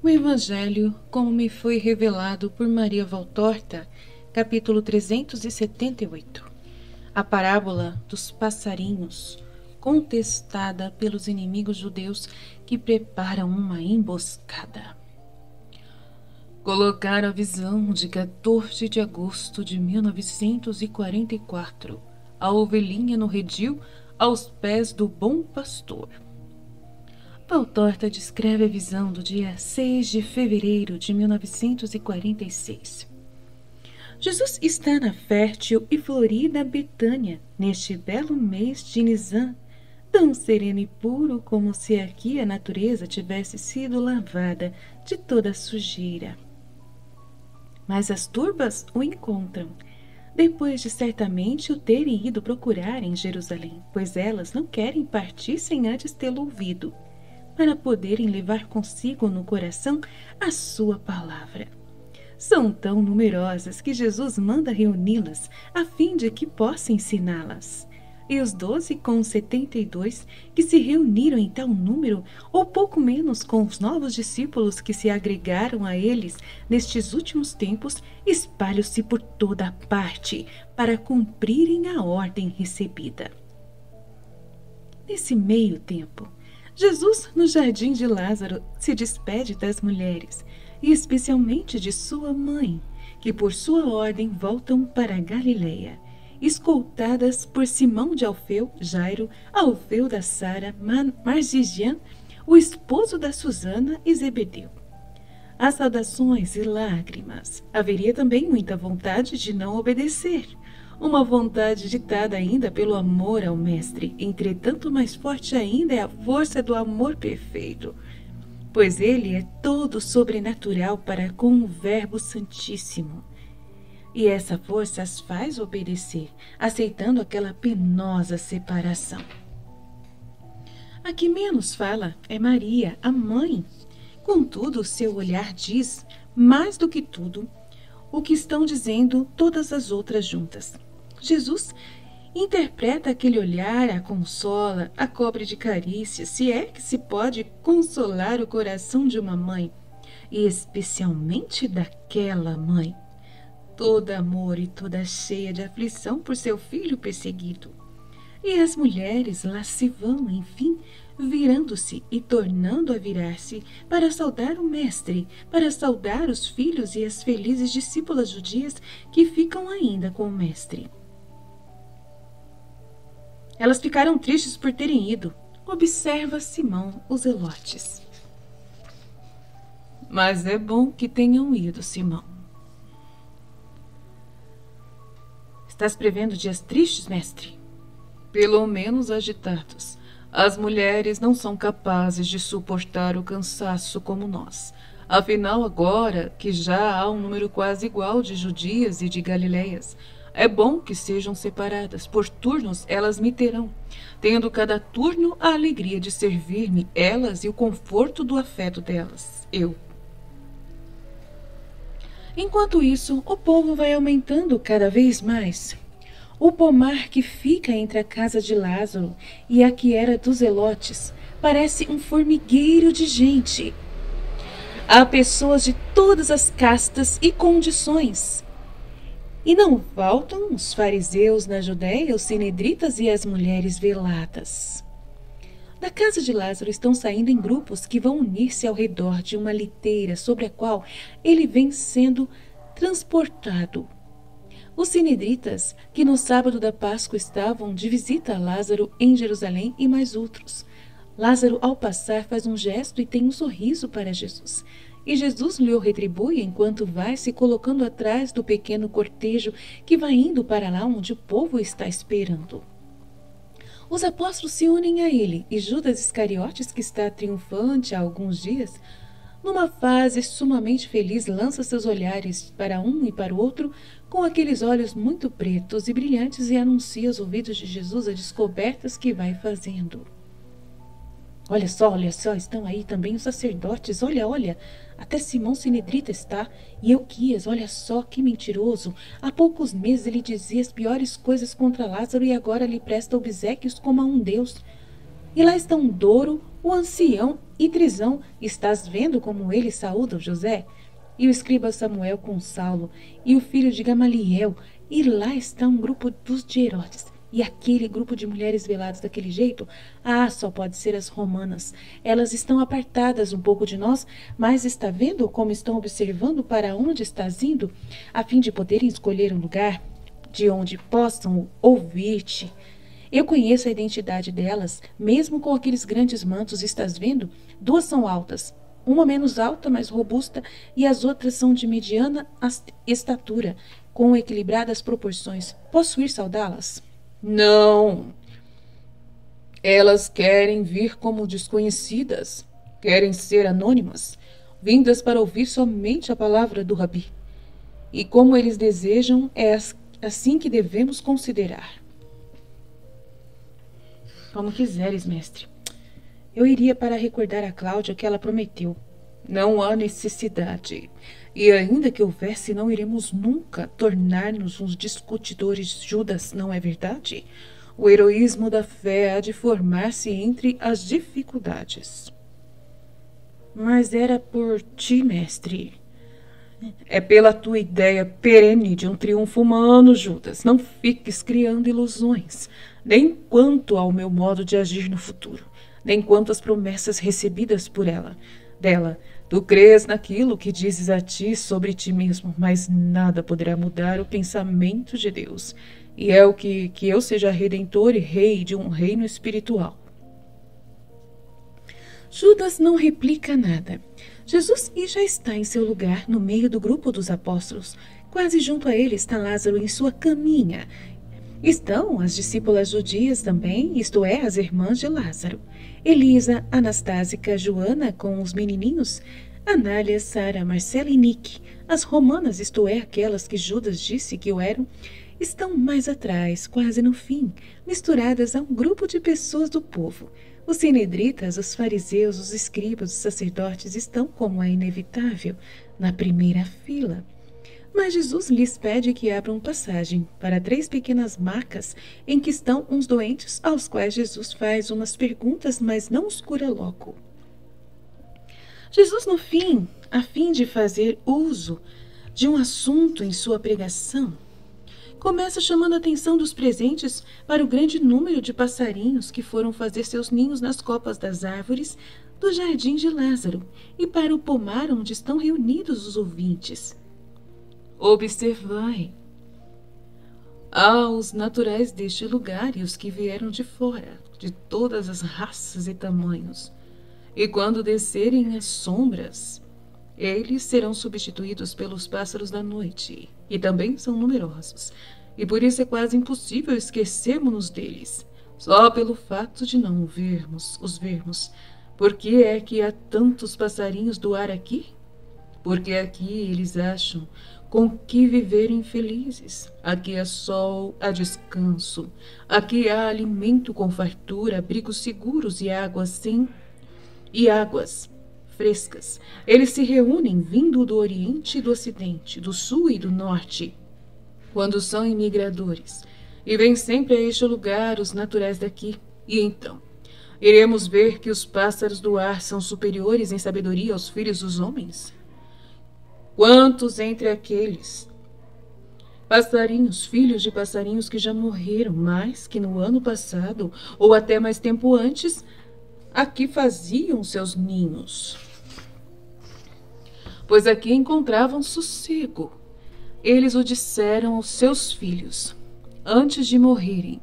O Evangelho, como me foi revelado por Maria Valtorta, capítulo 378. A parábola dos passarinhos, contestada pelos inimigos judeus que preparam uma emboscada. Colocaram a visão de 14 de agosto de 1944, a ovelhinha no redil aos pés do bom pastor. Valtorta descreve a visão do dia 6 de fevereiro de 1946. Jesus está na fértil e florida Betânia, neste belo mês de Nisan, tão sereno e puro como se aqui a natureza tivesse sido lavada de toda a sujeira. Mas as turbas o encontram, depois de certamente o terem ido procurar em Jerusalém, pois elas não querem partir sem antes tê-lo ouvido, para poderem levar consigo no coração a sua palavra. São tão numerosas que Jesus manda reuni-las a fim de que possa ensiná-las. E os 12 com os 72 que se reuniram em tal número, ou pouco menos com os novos discípulos que se agregaram a eles nestes últimos tempos, espalham-se por toda a parte para cumprirem a ordem recebida. Nesse meio tempo, Jesus, no jardim de Lázaro, se despede das mulheres, e especialmente de sua mãe, que por sua ordem voltam para a Galileia, escoltadas por Simão de Alfeu, Jairo, Alfeu da Sara, Marzigian, o esposo da Susana e Zebedeu. As saudações e lágrimas. Haveria também muita vontade de não obedecer, uma vontade ditada ainda pelo amor ao Mestre. Entretanto, mais forte ainda é a força do amor perfeito, pois ele é todo sobrenatural para com o Verbo Santíssimo. E essa força as faz obedecer, aceitando aquela penosa separação. A que menos fala é Maria, a mãe. Contudo, seu olhar diz, mais do que tudo, o que estão dizendo todas as outras juntas. Jesus interpreta aquele olhar, a consola, a cobre de carícias, se é que se pode consolar o coração de uma mãe, e especialmente daquela mãe, toda amor e toda cheia de aflição por seu filho perseguido. E as mulheres lá se vão, enfim, virando-se e tornando a virar-se para saudar o Mestre, para saudar os filhos e as felizes discípulas judias que ficam ainda com o Mestre. Elas ficaram tristes por terem ido, observa Simão os Zelotes. Mas é bom que tenham ido, Simão. Estás prevendo dias tristes, mestre? Pelo menos agitados. As mulheres não são capazes de suportar o cansaço como nós. Afinal, agora que já há um número quase igual de judias e de galileias, é bom que sejam separadas. Por turnos elas me terão, tendo cada turno a alegria de servir-me, elas e o conforto do afeto delas, eu. Enquanto isso, o povo vai aumentando cada vez mais. O pomar que fica entre a casa de Lázaro e a que era dos Zelotes parece um formigueiro de gente. Há pessoas de todas as castas e condições. E não faltam os fariseus na Judéia, os sinedritas e as mulheres veladas. Da casa de Lázaro estão saindo em grupos que vão unir-se ao redor de uma liteira sobre a qual ele vem sendo transportado. Os sinedritas, que no sábado da Páscoa estavam de visita a Lázaro em Jerusalém, e mais outros. Lázaro, ao passar, faz um gesto e tem um sorriso para Jesus. E Jesus lhe o retribui enquanto vai se colocando atrás do pequeno cortejo que vai indo para lá onde o povo está esperando. Os apóstolos se unem a ele, e Judas Iscariotes, que está triunfante há alguns dias, numa fase sumamente feliz, lança seus olhares para um e para o outro com aqueles olhos muito pretos e brilhantes e anuncia aos ouvidos de Jesus as descobertas que vai fazendo. Olha só, estão aí também os sacerdotes, olha, até Simão Sinedrita está, e Euquias, olha só que mentiroso, há poucos meses ele dizia as piores coisas contra Lázaro e agora lhe presta obséquios como a um deus. E lá estão Doro, o ancião, E Trisão, estás vendo como eles saúdam José? E o escriba Samuel com Saulo, e o filho de Gamaliel, e lá está um grupo dos de Herodes. E aquele grupo de mulheres veladas daquele jeito? Ah, só pode ser as romanas. Elas estão apartadas um pouco de nós, mas está vendo como estão observando para onde estás indo, a fim de poderem escolher um lugar de onde possam ouvir-te. Eu conheço a identidade delas, mesmo com aqueles grandes mantos, estás vendo? 2 são altas, uma menos alta, mais robusta, e as outras são de mediana estatura, com equilibradas proporções. Posso ir saudá-las? Não. Elas querem vir como desconhecidas, querem ser anônimas, vindas para ouvir somente a palavra do Rabi. E como eles desejam, é assim que devemos considerar. Como quiseres, mestre. Eu iria para recordar a Cláudia o que ela prometeu. Não há necessidade. E ainda que houvesse, não iremos nunca tornar-nos uns discutidores Judas, não é verdade? O heroísmo da fé há de formar-se entre as dificuldades. Mas era por ti, mestre. É pela tua ideia perene de um triunfo humano, Judas. Não fiques criando ilusões, nem quanto ao meu modo de agir no futuro, nem quanto às promessas recebidas por dela. Tu crês naquilo que dizes a ti sobre ti mesmo, mas nada poderá mudar o pensamento de Deus. E é o que eu seja redentor e rei de um reino espiritual. Judas não replica nada. Jesus já está em seu lugar no meio do grupo dos apóstolos. Quase junto a ele está Lázaro em sua caminha. Estão as discípulas judias também, isto é, as irmãs de Lázaro. Elisa, Anastásica, Joana com os menininhos, Anália, Sara, Marcela e Nique. As romanas, isto é, aquelas que Judas disse que o eram, estão mais atrás, quase no fim, misturadas a um grupo de pessoas do povo. Os sinedritas, os fariseus, os escribas, os sacerdotes estão, como é inevitável, na primeira fila. Mas Jesus lhes pede que abram passagem para 3 pequenas macas em que estão uns doentes, aos quais Jesus faz umas perguntas, mas não os cura logo. Jesus, no fim, a fim de fazer uso de um assunto em sua pregação, começa chamando a atenção dos presentes para o grande número de passarinhos que foram fazer seus ninhos nas copas das árvores do jardim de Lázaro e para o pomar onde estão reunidos os ouvintes. Observai. Há os naturais deste lugar e os que vieram de fora, de todas as raças e tamanhos. E quando descerem as sombras, eles serão substituídos pelos pássaros da noite, e também são numerosos. E por isso é quase impossível esquecermos-nos deles, só pelo fato de não os vermos. Por que é que há tantos passarinhos do ar aqui? Porque aqui eles acham com que viverem felizes. Aqui há sol, há descanso. Aqui há alimento com fartura, abrigos seguros e águas frescas. Eles se reúnem vindo do Oriente e do Ocidente, do Sul e do Norte, quando são imigradores. E vêm sempre a este lugar os naturais daqui. E então, iremos ver que os pássaros do ar são superiores em sabedoria aos filhos dos homens? Quantos entre aqueles passarinhos, filhos de passarinhos que já morreram, mas que no ano passado, ou até mais tempo antes, aqui faziam seus ninhos? Pois aqui encontravam sossego. Eles o disseram aos seus filhos, antes de morrerem.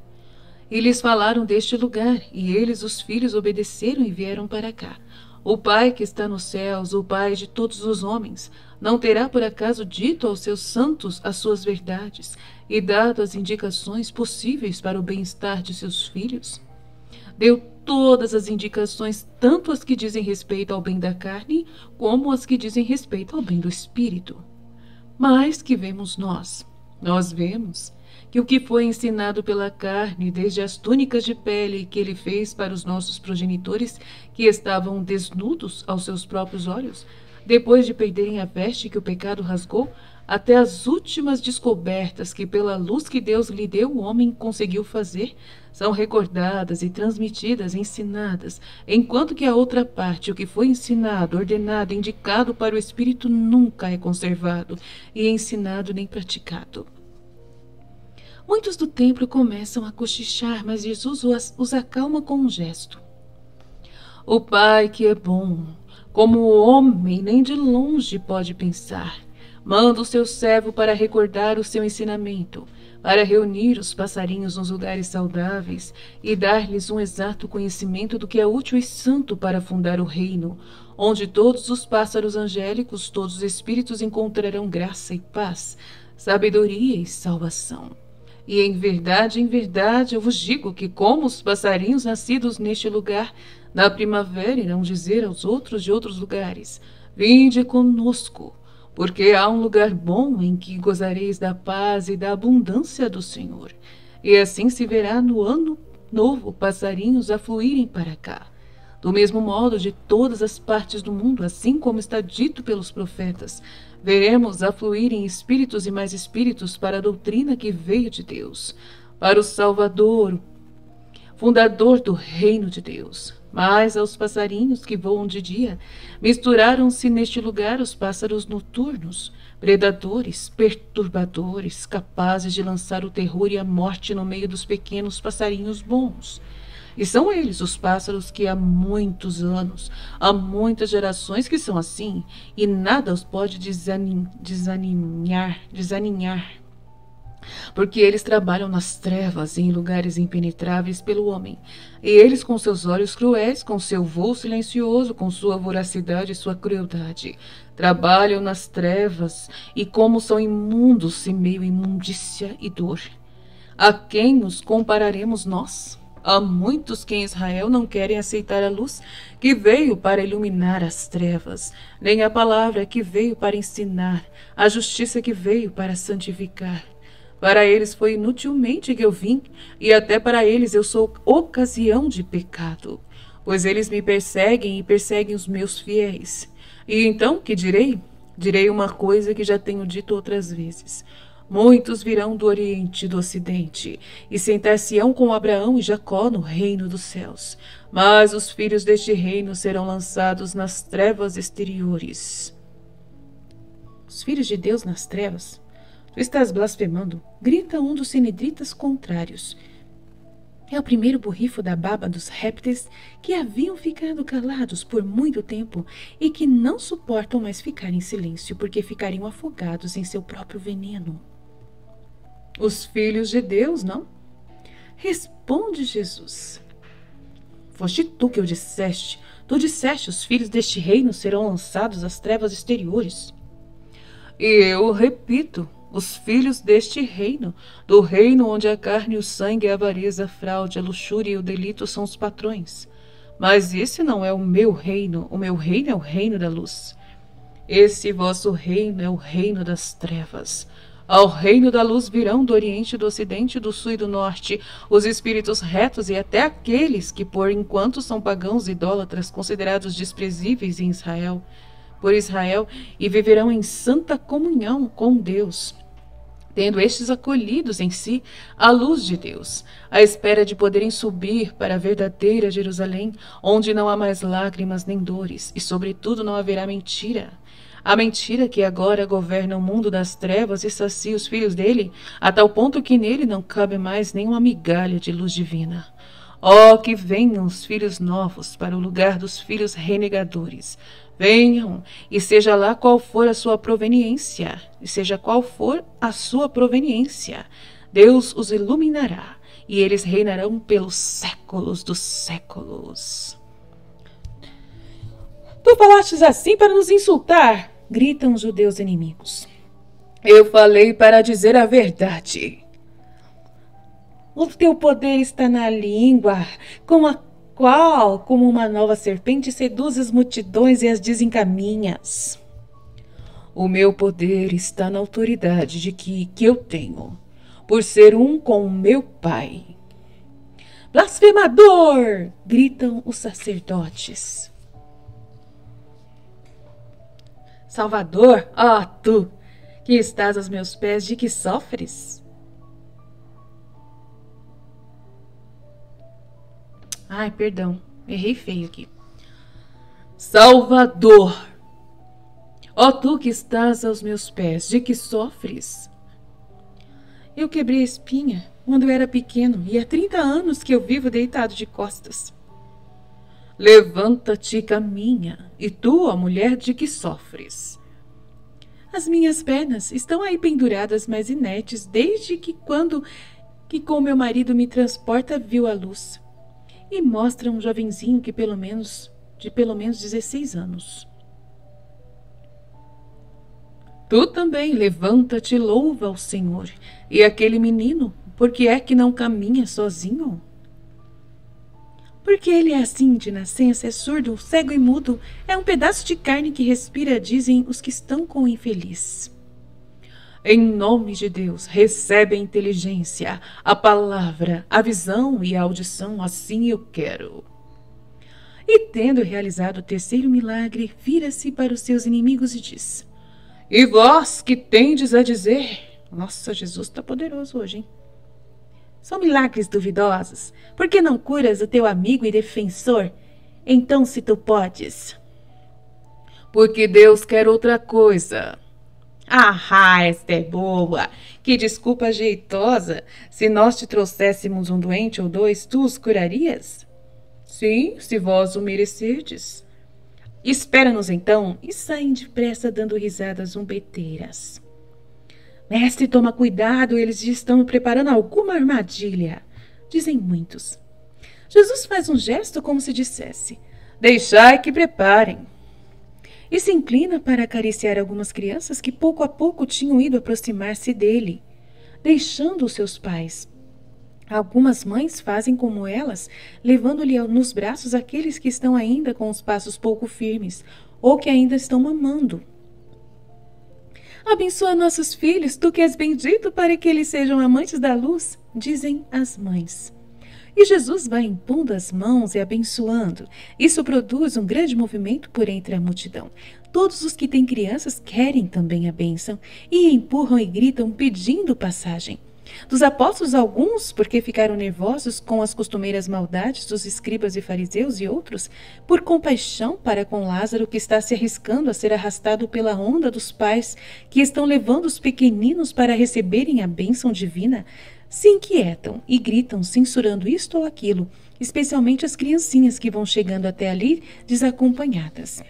E lhes falaram deste lugar, e eles, os filhos, obedeceram e vieram para cá. O Pai que está nos céus, o Pai de todos os homens, não terá por acaso dito aos seus santos as suas verdades e dado as indicações possíveis para o bem-estar de seus filhos? Deu todas as indicações, tanto as que dizem respeito ao bem da carne, como as que dizem respeito ao bem do espírito. Mas que vemos nós? Nós vemos que o que foi ensinado pela carne, desde as túnicas de pele que ele fez para os nossos progenitores, que estavam desnudos aos seus próprios olhos, depois de perderem a veste que o pecado rasgou, até as últimas descobertas que, pela luz que Deus lhe deu, o homem conseguiu fazer, são recordadas e transmitidas, ensinadas, enquanto que a outra parte, o que foi ensinado, ordenado, indicado para o Espírito, nunca é conservado e ensinado nem praticado. Muitos do templo começam a cochichar, mas Jesus os acalma com um gesto. O Pai, que é bom, como o homem nem de longe pode pensar, manda o seu servo para recordar o seu ensinamento, para reunir os passarinhos nos lugares saudáveis e dar-lhes um exato conhecimento do que é útil e santo para fundar o reino, onde todos os pássaros angélicos, todos os espíritos encontrarão graça e paz, sabedoria e salvação. E em verdade, eu vos digo que, como os passarinhos nascidos neste lugar, na primavera irão dizer aos outros de outros lugares: vinde conosco, porque há um lugar bom em que gozareis da paz e da abundância do Senhor. E assim se verá no ano novo passarinhos afluírem para cá. Do mesmo modo, de todas as partes do mundo, assim como está dito pelos profetas, veremos afluírem espíritos e mais espíritos para a doutrina que veio de Deus, para o Salvador, fundador do reino de Deus. Mas aos passarinhos que voam de dia, misturaram-se neste lugar os pássaros noturnos, predadores, perturbadores, capazes de lançar o terror e a morte no meio dos pequenos passarinhos bons. E são eles os pássaros que há muitos anos, há muitas gerações que são assim, e nada os pode desaninhar, porque eles trabalham nas trevas e em lugares impenetráveis pelo homem. E eles, com seus olhos cruéis, com seu voo silencioso, com sua voracidade e sua crueldade, trabalham nas trevas e, como são imundos, semeiam imundícia e dor. A quem nos compararemos nós? Há muitos que em Israel não querem aceitar a luz que veio para iluminar as trevas, nem a palavra que veio para ensinar, a justiça que veio para santificar. Para eles foi inutilmente que eu vim, e até para eles eu sou ocasião de pecado, pois eles me perseguem e perseguem os meus fiéis. E então, que direi? Direi uma coisa que já tenho dito outras vezes. Muitos virão do Oriente e do Ocidente, e sentar-se-ão com Abraão e Jacó no reino dos céus. Mas os filhos deste reino serão lançados nas trevas exteriores. Os filhos de Deus nas trevas? Tu estás blasfemando, grita um dos sinedritas contrários. É o primeiro borrifo da baba dos répteis que haviam ficado calados por muito tempo e que não suportam mais ficar em silêncio porque ficariam afogados em seu próprio veneno. Os filhos de Deus, não? Responde Jesus. Foste tu que o disseste. Tu disseste, os filhos deste reino serão lançados às trevas exteriores. E eu repito, os filhos deste reino, do reino onde a carne, o sangue, a avareza, a fraude, a luxúria e o delito são os patrões. Mas esse não é o meu reino é o reino da luz. Esse vosso reino é o reino das trevas. Ao reino da luz virão do Oriente, do Ocidente, do Sul e do Norte os espíritos retos e até aqueles que por enquanto são pagãos idólatras, considerados desprezíveis em Israel, por Israel, e viverão em santa comunhão com Deus, tendo estes acolhidos em si a luz de Deus, à espera de poderem subir para a verdadeira Jerusalém, onde não há mais lágrimas nem dores, e sobretudo não haverá mentira. A mentira que agora governa o mundo das trevas e sacia os filhos dele, a tal ponto que nele não cabe mais nenhuma migalha de luz divina. Oh, que venham os filhos novos para o lugar dos filhos renegadores. Venham, e seja lá qual for a sua proveniência, Deus os iluminará, e eles reinarão pelos séculos dos séculos. Tu falastes assim para nos insultar, gritam os judeus inimigos. Eu falei para dizer a verdade. O teu poder está na língua, com a qual, como uma nova serpente, seduz as multidões e as desencaminhas. O meu poder está na autoridade que eu tenho. por ser um com o meu Pai. Blasfemador! Gritam os sacerdotes. Salvador, ó tu, que estás aos meus pés, de que sofres? Ai, perdão, errei feio aqui. Salvador, ó tu que estás aos meus pés, de que sofres? Eu quebrei a espinha quando eu era pequeno e há 30 anos que eu vivo deitado de costas. Levanta-te e caminha, e tu, ó mulher, de que sofres? As minhas pernas estão aí penduradas, mas inertes, desde que quando que com meu marido me transporta viu a luz. E mostra um jovenzinho de pelo menos 16 anos. Tu também levanta-te e louva ao Senhor. E aquele menino, por que é que não caminha sozinho? Porque ele é assim de nascença, é surdo, cego e mudo, é um pedaço de carne que respira, dizem os que estão com o infeliz. Em nome de Deus, recebe a inteligência, a palavra, a visão e a audição, assim eu quero. E tendo realizado o terceiro milagre, vira-se para os seus inimigos e diz: E vós que tendes a dizer? Nossa, Jesus está poderoso hoje, hein? São milagres duvidosos. Por que não curas o teu amigo e defensor? Então, se tu podes. Porque Deus quer outra coisa. Ah, esta é boa! Que desculpa jeitosa! Se nós te trouxéssemos um doente ou dois, tu os curarias? Sim, se vós o merecerdes. Espera-nos então, e saem depressa dando risadas zombeteiras. Mestre, toma cuidado, eles estão preparando alguma armadilha, dizem muitos. Jesus faz um gesto como se dissesse: Deixai que preparem. E se inclina para acariciar algumas crianças que pouco a pouco tinham ido aproximar-se dele, deixando os seus pais. Algumas mães fazem como elas, levando-lhe nos braços aqueles que estão ainda com os passos pouco firmes, ou que ainda estão mamando. Abençoa nossos filhos, tu que és bendito, para que eles sejam amantes da luz, dizem as mães. E Jesus vai impondo as mãos e abençoando. Isso produz um grande movimento por entre a multidão. Todos os que têm crianças querem também a bênção e empurram e gritam pedindo passagem. Dos apóstolos, alguns, porque ficaram nervosos com as costumeiras maldades dos escribas e fariseus, e outros, por compaixão para com Lázaro, que está se arriscando a ser arrastado pela onda dos pais que estão levando os pequeninos para receberem a bênção divina, se inquietam e gritam censurando isto ou aquilo, especialmente as criancinhas que vão chegando até ali desacompanhadas.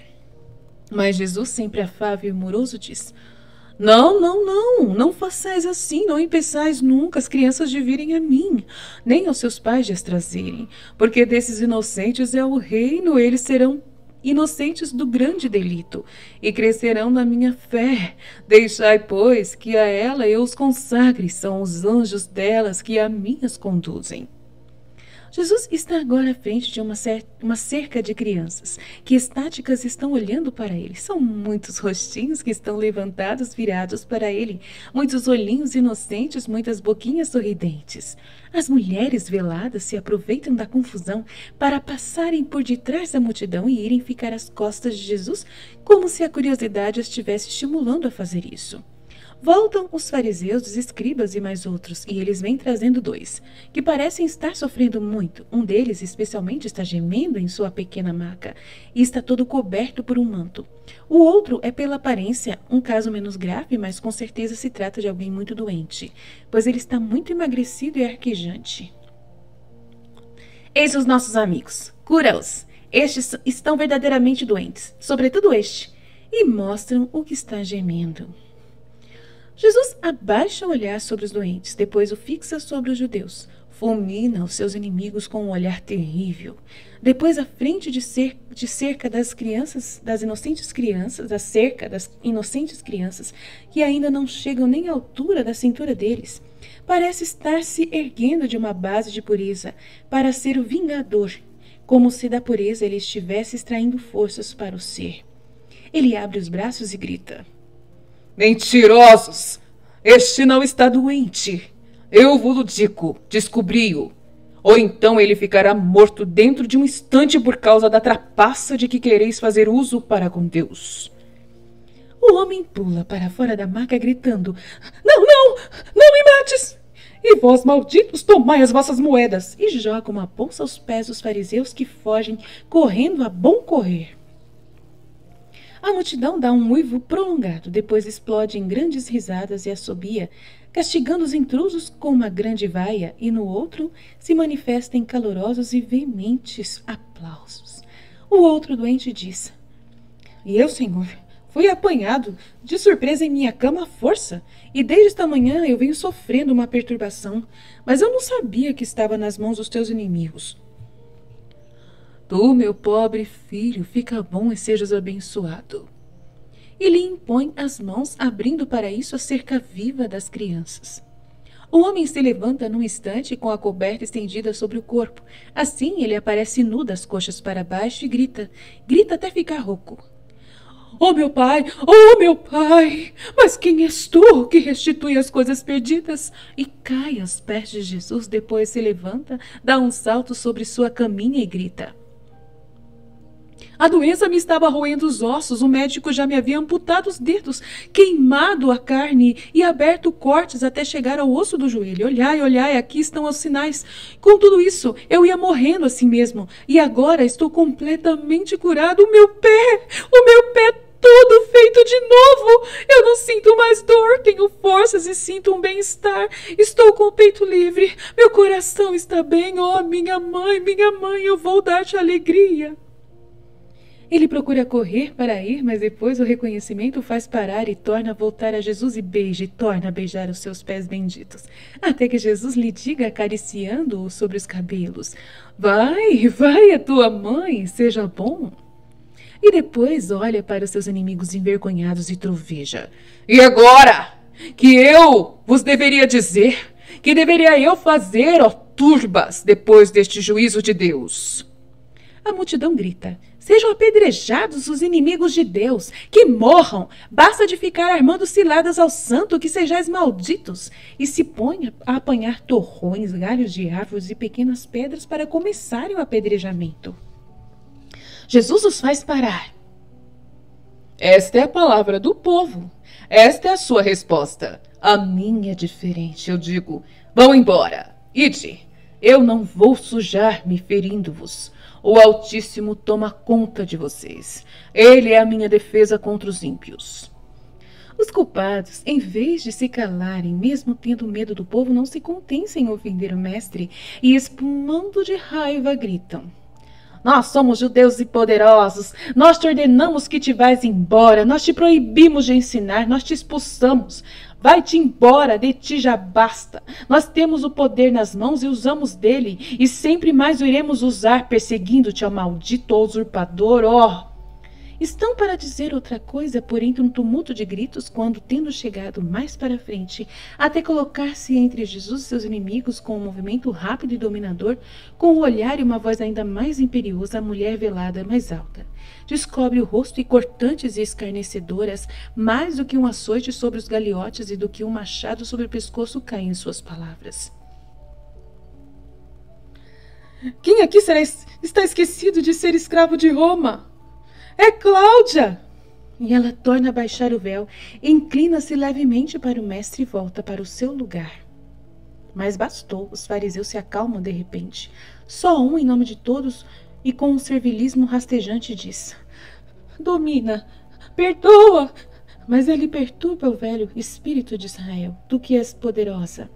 Mas Jesus, sempre afável e amoroso, diz: Não façais assim, não impeçais nunca as crianças de virem a mim, nem aos seus pais de as trazerem, porque desses inocentes é o reino, eles serão inocentes do grande delito, e crescerão na minha fé. Deixai, pois, que a ela eu os consagre, são os anjos delas que a mim as conduzem. Jesus está agora à frente de uma cerca de crianças, que estáticas estão olhando para ele. São muitos rostinhos que estão levantados, virados para ele, muitos olhinhos inocentes, muitas boquinhas sorridentes. As mulheres veladas se aproveitam da confusão para passarem por detrás da multidão e irem ficar às costas de Jesus, como se a curiosidade as estivesse estimulando a fazer isso. Voltam os fariseus, os escribas e mais outros, e eles vêm trazendo dois, que parecem estar sofrendo muito. Um deles, especialmente, está gemendo em sua pequena maca, e está todo coberto por um manto. O outro é, pela aparência, um caso menos grave, mas com certeza se trata de alguém muito doente, pois ele está muito emagrecido e arquejante. Eis os nossos amigos, cura-os. Estes estão verdadeiramente doentes, sobretudo este, e mostram o que está gemendo. Jesus abaixa o olhar sobre os doentes, depois o fixa sobre os judeus. Fulmina os seus inimigos com um olhar terrível. Depois, à frente de cerca das crianças, das inocentes crianças, da cerca das inocentes crianças, que ainda não chegam nem à altura da cintura deles, parece estar se erguendo de uma base de pureza para ser o vingador, como se da pureza ele estivesse extraindo forças para o ser. Ele abre os braços e grita: Mentirosos! Este não está doente. Eu vos digo, descobri-o. Ou então ele ficará morto dentro de um instante por causa da trapaça de que quereis fazer uso para com Deus. O homem pula para fora da maca gritando: Não, não, não me mates! E vós, malditos, tomai as vossas moedas! E joga uma bolsa aos pés dos fariseus que fogem, correndo a bom correr. A multidão dá um uivo prolongado, depois explode em grandes risadas e assobia, castigando os intrusos com uma grande vaia, e no outro se manifesta em calorosos e veementes aplausos. O outro doente diz: E eu, Senhor, fui apanhado de surpresa em minha cama à força, e desde esta manhã eu venho sofrendo uma perturbação, mas eu não sabia que estava nas mãos dos teus inimigos. Tu, meu pobre filho, fica bom e sejas abençoado. E lhe impõe as mãos, abrindo para isso a cerca viva das crianças. O homem se levanta num instante com a coberta estendida sobre o corpo. Assim ele aparece nu das coxas para baixo e grita até ficar rouco. Oh, meu pai! Oh, meu pai! Mas quem és tu que restitui as coisas perdidas? E cai aos pés de Jesus, depois se levanta, dá um salto sobre sua caminha e grita: A doença me estava roendo os ossos, o médico já me havia amputado os dedos, queimado a carne e aberto cortes até chegar ao osso do joelho. Olhai, olhai, aqui estão os sinais. Com tudo isso, eu ia morrendo assim mesmo, e agora estou completamente curado. O meu pé todo feito de novo. Eu não sinto mais dor, tenho forças e sinto um bem-estar. Estou com o peito livre, meu coração está bem. Oh, minha mãe, eu vou dar-te alegria. Ele procura correr para ir, mas depois o reconhecimento o faz parar e torna a voltar a Jesus e beija e torna a beijar os seus pés benditos, até que Jesus lhe diga, acariciando-o sobre os cabelos: Vai, a tua mãe, seja bom. E depois olha para os seus inimigos envergonhados e troveja: E agora? Que eu vos deveria dizer? Que deveria eu fazer, ó turbas, depois deste juízo de Deus? A multidão grita: Sejam apedrejados os inimigos de Deus, que morram. Basta de ficar armando ciladas ao santo, que sejais malditos. E se põe a apanhar torrões, galhos de árvores e pequenas pedras para começarem o apedrejamento. Jesus os faz parar. Esta é a palavra do povo. Esta é a sua resposta. A minha é diferente. Eu digo: vão embora. Ide. Eu não vou sujar-me ferindo-vos. O Altíssimo toma conta de vocês. Ele é a minha defesa contra os ímpios. Os culpados, em vez de se calarem, mesmo tendo medo do povo, não se contêm em ofender o mestre e, espumando de raiva, gritam: Nós somos judeus e poderosos. Nós te ordenamos que te vais embora. Nós te proibimos de ensinar. Nós te expulsamos. Vai-te embora, de ti já basta. Nós temos o poder nas mãos e usamos dele, e sempre mais o iremos usar, perseguindo-te, ó maldito usurpador, ó. Estão para dizer outra coisa, porém um tumulto de gritos, quando, tendo chegado mais para frente, até colocar-se entre Jesus e seus inimigos com um movimento rápido e dominador, com o olhar e uma voz ainda mais imperiosa, a mulher velada mais alta descobre o rosto e cortantes e escarnecedoras, mais do que um açoite sobre os galiotes e do que um machado sobre o pescoço caem suas palavras. Quem aqui está esquecido de ser escravo de Roma? É Cláudia! E ela torna a baixar o véu, inclina-se levemente para o mestre e volta para o seu lugar. Mas bastou, os fariseus se acalmam de repente. Só um, em nome de todos, e com um servilismo rastejante, diz: Domina, perdoa! Mas ele perturba o velho espírito de Israel, tu que és poderosa.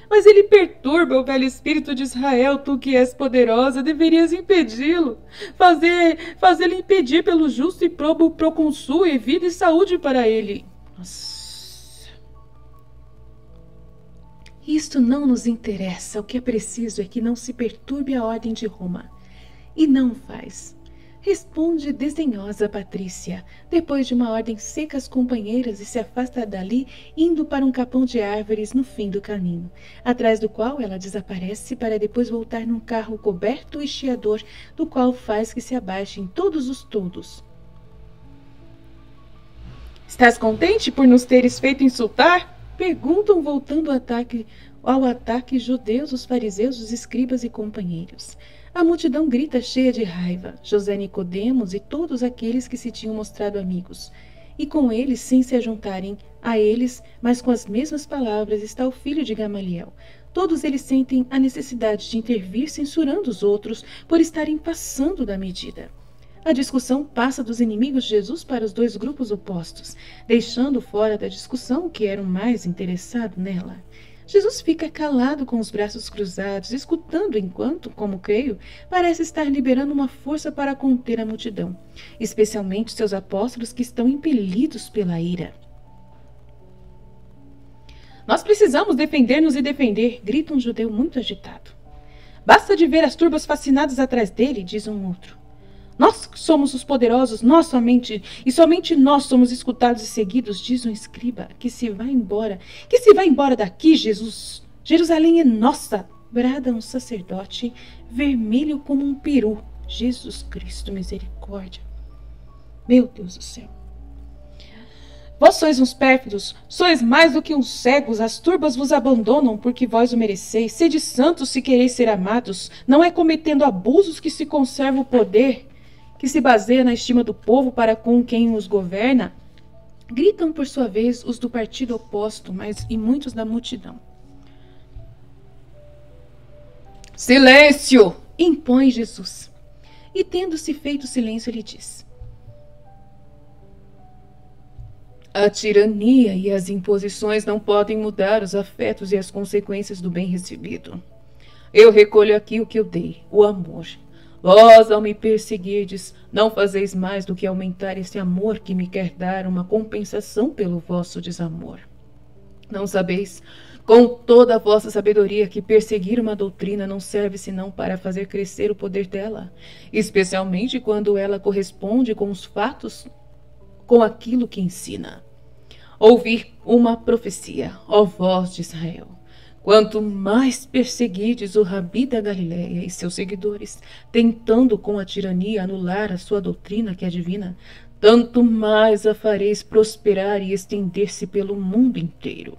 Mas ele perturba o velho espírito de Israel, tu que és poderosa, deverias impedi-lo. Fazê-lo impedir pelo justo e probo procônsul e vida e saúde para ele. Nossa. Isto não nos interessa, o que é preciso é que não se perturbe a ordem de Roma. E não faz. Responde desdenhosa Patrícia, depois de uma ordem seca às companheiras, e se afasta dali, indo para um capão de árvores no fim do caminho, atrás do qual ela desaparece para depois voltar num carro coberto e chiador, do qual faz que se abaixem todos os toldos. Estás contente por nos teres feito insultar? perguntam, voltando ao ataque judeus, os fariseus, os escribas e companheiros. A multidão grita cheia de raiva, José Nicodemos e todos aqueles que se tinham mostrado amigos. E com eles, sem se ajuntarem a eles, mas com as mesmas palavras, está o filho de Gamaliel. Todos eles sentem a necessidade de intervir, censurando os outros por estarem passando da medida. A discussão passa dos inimigos de Jesus para os dois grupos opostos, deixando fora da discussão o que era o mais interessado nela. Jesus fica calado com os braços cruzados, escutando enquanto, como creio, parece estar liberando uma força para conter a multidão, especialmente seus apóstolos que estão impelidos pela ira. Nós precisamos defender-nos e defender, grita um judeu muito agitado. Basta de ver as turbas fascinadas atrás dele, diz um outro. Nós somos os poderosos, nós somente, e somente nós somos escutados e seguidos, diz um escriba, que se vá embora daqui, Jesus. Jerusalém é nossa, brada um sacerdote, vermelho como um peru. Jesus Cristo, misericórdia. Meu Deus do céu. Vós sois uns pérfidos, sois mais do que uns cegos, as turbas vos abandonam porque vós o mereceis. Sede santos se quereis ser amados, não é cometendo abusos que se conserva o poder, que se baseia na estima do povo para com quem os governa. Gritam por sua vez os do partido oposto, mas e muitos da multidão. Silêncio! Impõe Jesus. E tendo-se feito silêncio, ele diz: a tirania e as imposições não podem mudar os afetos e as consequências do bem recebido. Eu recolho aqui o que eu dei, o amor. Vós, ao me perseguirdes, não fazeis mais do que aumentar esse amor que me quer dar uma compensação pelo vosso desamor. Não sabeis, com toda a vossa sabedoria, que perseguir uma doutrina não serve senão para fazer crescer o poder dela, especialmente quando ela corresponde com os fatos, com aquilo que ensina. Ouvir uma profecia, ó voz de Israel. Quanto mais perseguides o Rabi da Galileia e seus seguidores, tentando com a tirania anular a sua doutrina que é divina, tanto mais a fareis prosperar e estender-se pelo mundo inteiro.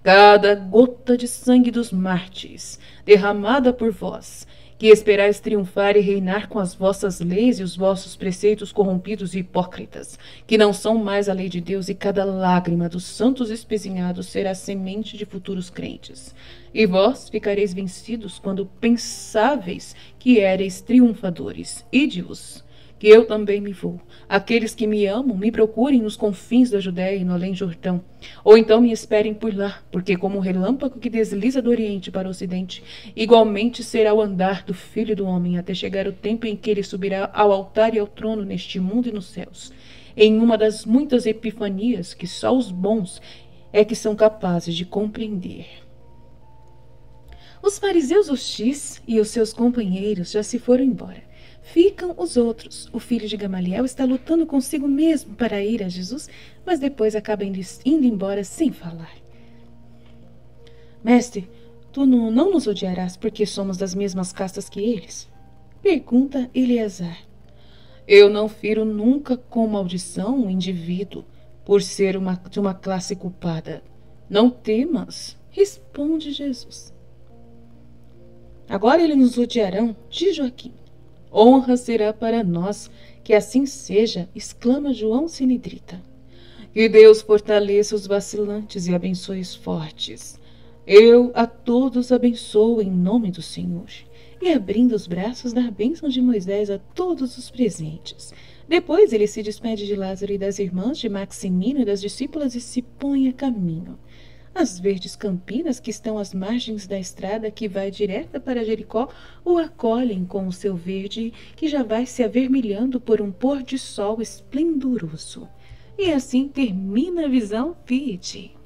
Cada gota de sangue dos mártires, derramada por vós, que esperais triunfar e reinar com as vossas leis e os vossos preceitos corrompidos e hipócritas, que não são mais a lei de Deus, e cada lágrima dos santos espezinhados será semente de futuros crentes. E vós ficareis vencidos quando pensáveis que éreis triunfadores. Ide-vos, que eu também me vou. Aqueles que me amam me procurem nos confins da Judéia e no além-Jordão, ou então me esperem por lá, porque como o relâmpago que desliza do Oriente para o Ocidente, igualmente será o andar do Filho do Homem, até chegar o tempo em que ele subirá ao altar e ao trono neste mundo e nos céus, em uma das muitas epifanias que só os bons é que são capazes de compreender. Os fariseus hostis e os seus companheiros já se foram embora. Ficam os outros. O filho de Gamaliel está lutando consigo mesmo para ir a Jesus, mas depois acaba indo embora sem falar. Mestre, tu não nos odiarás porque somos das mesmas castas que eles? Pergunta Eleazar. Eu não firo nunca com maldição um indivíduo por ser de uma classe culpada. Não temas, responde Jesus. Agora eles nos odiarão, diz Joaquim. Honra será para nós, que assim seja, exclama João Sinidrita. Que Deus fortaleça os vacilantes e abençoe os fortes. Eu a todos abençoo em nome do Senhor. E abrindo os braços, dá a bênção de Moisés a todos os presentes. Depois ele se despede de Lázaro e das irmãs de Maximino e das discípulas e se põe a caminho. As verdes campinas que estão às margens da estrada que vai direta para Jericó o acolhem com o seu verde que já vai se avermelhando por um pôr de sol esplendoroso. E assim termina a visão Fiat.